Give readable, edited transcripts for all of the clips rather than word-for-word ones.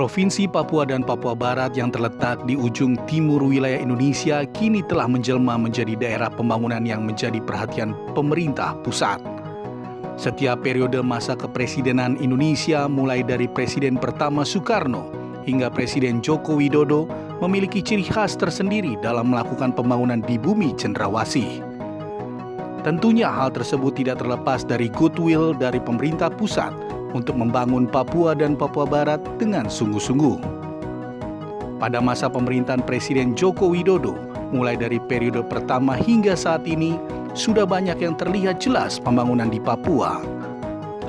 Provinsi Papua dan Papua Barat yang terletak di ujung timur wilayah Indonesia kini telah menjelma menjadi daerah pembangunan yang menjadi perhatian pemerintah pusat. Setiap periode masa kepresidenan Indonesia mulai dari Presiden pertama Soekarno hingga Presiden Joko Widodo memiliki ciri khas tersendiri dalam melakukan pembangunan di bumi cendrawasih. Tentunya hal tersebut tidak terlepas dari goodwill dari pemerintah pusat untuk membangun Papua dan Papua Barat dengan sungguh-sungguh. Pada masa pemerintahan Presiden Joko Widodo, mulai dari periode pertama hingga saat ini, sudah banyak yang terlihat jelas pembangunan di Papua.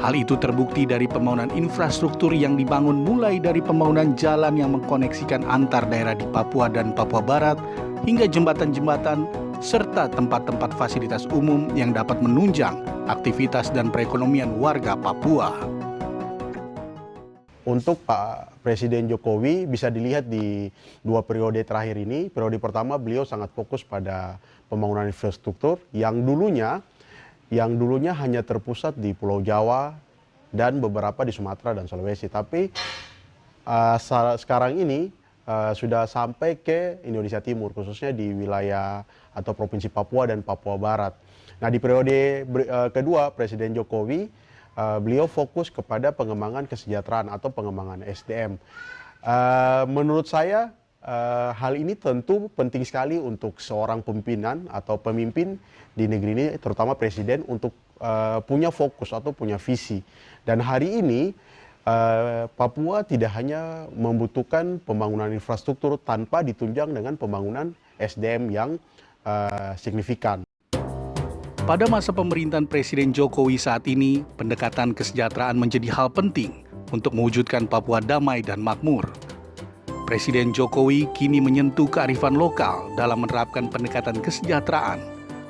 Hal itu terbukti dari pembangunan infrastruktur yang dibangun mulai dari pembangunan jalan yang mengkoneksikan antar daerah di Papua dan Papua Barat, hingga jembatan-jembatan, serta tempat-tempat fasilitas umum yang dapat menunjang aktivitas dan perekonomian warga Papua. Untuk Pak Presiden Jokowi bisa dilihat di 2 periode terakhir ini. Periode pertama beliau sangat fokus pada pembangunan infrastruktur yang dulunya hanya terpusat di Pulau Jawa dan beberapa di Sumatera dan Sulawesi. Tapi sekarang ini sudah sampai ke Indonesia Timur, khususnya di wilayah atau Provinsi Papua dan Papua Barat. Nah, di periode kedua Presiden Jokowi, beliau fokus kepada pengembangan kesejahteraan atau pengembangan SDM. Menurut saya hal ini tentu penting sekali untuk seorang pimpinan atau pemimpin di negeri ini, terutama presiden, untuk punya fokus atau punya visi. Dan hari ini Papua tidak hanya membutuhkan pembangunan infrastruktur tanpa ditunjang dengan pembangunan SDM yang signifikan. Pada masa pemerintahan Presiden Jokowi saat ini, pendekatan kesejahteraan menjadi hal penting untuk mewujudkan Papua damai dan makmur. Presiden Jokowi kini menyentuh kearifan lokal dalam menerapkan pendekatan kesejahteraan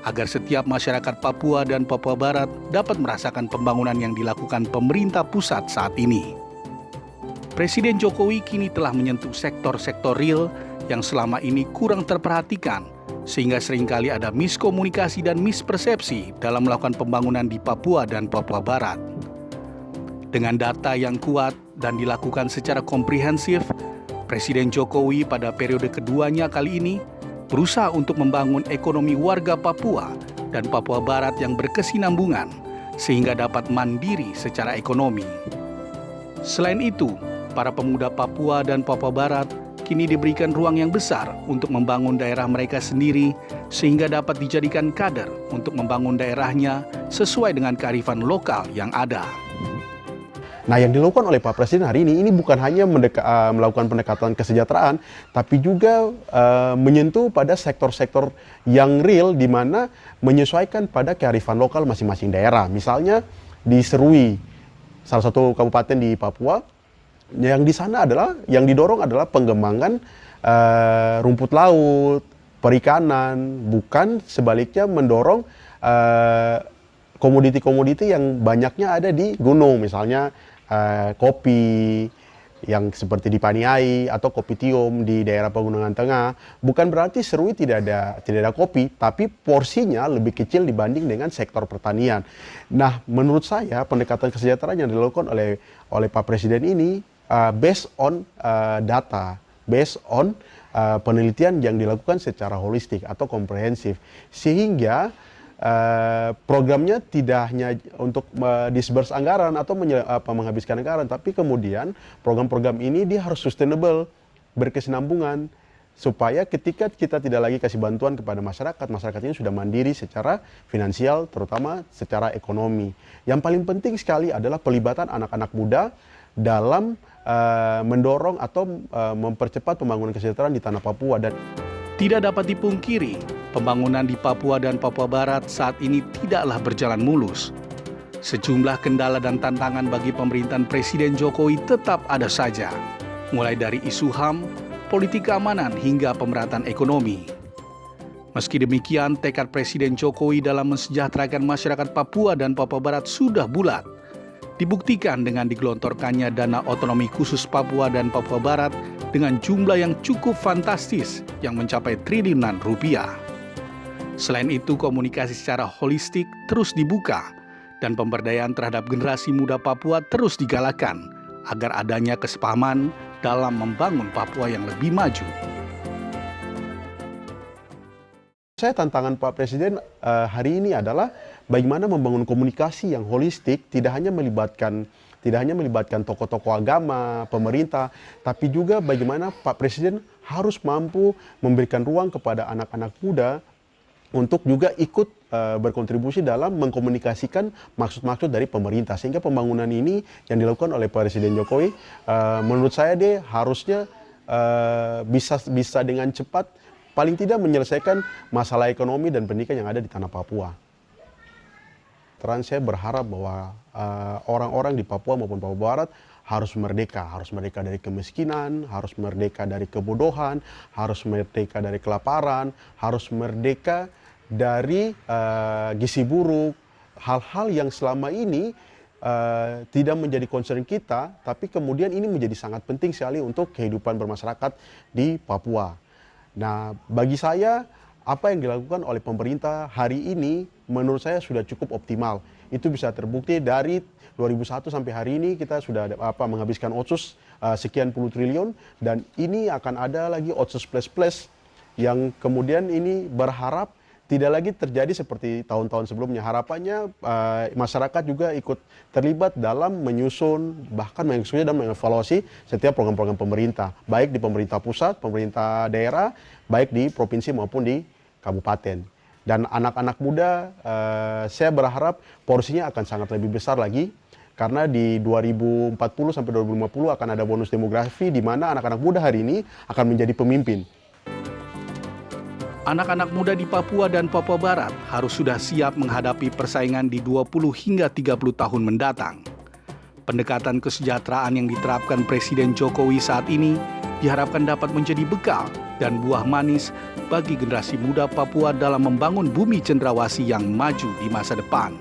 agar setiap masyarakat Papua dan Papua Barat dapat merasakan pembangunan yang dilakukan pemerintah pusat saat ini. Presiden Jokowi kini telah menyentuh sektor-sektor real yang selama ini kurang terperhatikan, sehingga seringkali ada miskomunikasi dan mispersepsi dalam melakukan pembangunan di Papua dan Papua Barat. Dengan data yang kuat dan dilakukan secara komprehensif, Presiden Jokowi pada periode keduanya kali ini berusaha untuk membangun ekonomi warga Papua dan Papua Barat yang berkesinambungan, sehingga dapat mandiri secara ekonomi. Selain itu, para pemuda Papua dan Papua Barat kini diberikan ruang yang besar untuk membangun daerah mereka sendiri, sehingga dapat dijadikan kader untuk membangun daerahnya sesuai dengan kearifan lokal yang ada. Nah, yang dilakukan oleh Pak Presiden hari ini bukan hanya melakukan pendekatan kesejahteraan, tapi juga menyentuh pada sektor-sektor yang real, di mana menyesuaikan pada kearifan lokal masing-masing daerah. Misalnya di Serui, salah satu kabupaten di Papua, yang di sana yang didorong adalah pengembangan rumput laut, perikanan, bukan sebaliknya mendorong komoditi-komoditi yang banyaknya ada di gunung, misalnya kopi yang seperti di Paniai atau kopi tium di daerah Pegunungan Tengah. Bukan berarti Serui tidak ada kopi, tapi porsinya lebih kecil dibanding dengan sektor pertanian. Nah, menurut saya pendekatan kesejahteraan yang dilakukan oleh Pak Presiden ini based on data, based on penelitian yang dilakukan secara holistik atau komprehensif, sehingga programnya tidak hanya untuk disburse anggaran atau menghabiskan anggaran, tapi kemudian program-program ini dia harus sustainable, berkesinambungan, supaya ketika kita tidak lagi kasih bantuan kepada masyarakat, masyarakat ini sudah mandiri secara finansial, terutama secara ekonomi. Yang paling penting sekali adalah pelibatan anak-anak muda dalam mendorong atau mempercepat pembangunan kesejahteraan di tanah Papua. Dan tidak dapat dipungkiri, pembangunan di Papua dan Papua Barat saat ini tidaklah berjalan mulus. Sejumlah kendala dan tantangan bagi pemerintahan Presiden Jokowi tetap ada saja, mulai dari isu HAM, politik keamanan hingga pemerataan ekonomi. Meski demikian, tekad Presiden Jokowi dalam mensejahterakan masyarakat Papua dan Papua Barat sudah bulat. Dibuktikan dengan digelontorkannya dana otonomi khusus Papua dan Papua Barat dengan jumlah yang cukup fantastis yang mencapai triliunan rupiah. Selain itu, komunikasi secara holistik terus dibuka dan pemberdayaan terhadap generasi muda Papua terus digalakan agar adanya kesepahaman dalam membangun Papua yang lebih maju. Saya tantangan Pak Presiden hari ini adalah bagaimana membangun komunikasi yang holistik, tidak hanya melibatkan tokoh-tokoh agama, pemerintah, tapi juga bagaimana Pak Presiden harus mampu memberikan ruang kepada anak-anak muda untuk juga ikut berkontribusi dalam mengkomunikasikan maksud-maksud dari pemerintah. Sehingga pembangunan ini yang dilakukan oleh Presiden Jokowi, menurut saya dia harusnya bisa dengan cepat paling tidak menyelesaikan masalah ekonomi dan pendidikan yang ada di tanah Papua. Terus saya berharap bahwa orang-orang di Papua maupun Papua Barat harus merdeka dari kemiskinan, harus merdeka dari kebodohan, harus merdeka dari kelaparan, harus merdeka dari gizi buruk, hal-hal yang selama ini tidak menjadi concern kita, tapi kemudian ini menjadi sangat penting sekali untuk kehidupan bermasyarakat di Papua. Nah, bagi saya apa yang dilakukan oleh pemerintah hari ini menurut saya sudah cukup optimal. Itu bisa terbukti dari 2001 sampai hari ini kita sudah menghabiskan otsus sekian puluh triliun, dan ini akan ada lagi otsus plus yang kemudian ini berharap tidak lagi terjadi seperti tahun-tahun sebelumnya. Harapannya masyarakat juga ikut terlibat dalam menyusun, bahkan mengeksekusi dan mengevaluasi setiap program-program pemerintah, baik di pemerintah pusat, pemerintah daerah, baik di provinsi maupun di kabupaten. Dan anak-anak muda, saya berharap porsinya akan sangat lebih besar lagi, karena di 2040 sampai 2050 akan ada bonus demografi di mana anak-anak muda hari ini akan menjadi pemimpin. Anak-anak muda di Papua dan Papua Barat harus sudah siap menghadapi persaingan di 20 hingga 30 tahun mendatang. Pendekatan kesejahteraan yang diterapkan Presiden Jokowi saat ini diharapkan dapat menjadi bekal dan buah manis bagi generasi muda Papua dalam membangun bumi cendrawasih yang maju di masa depan.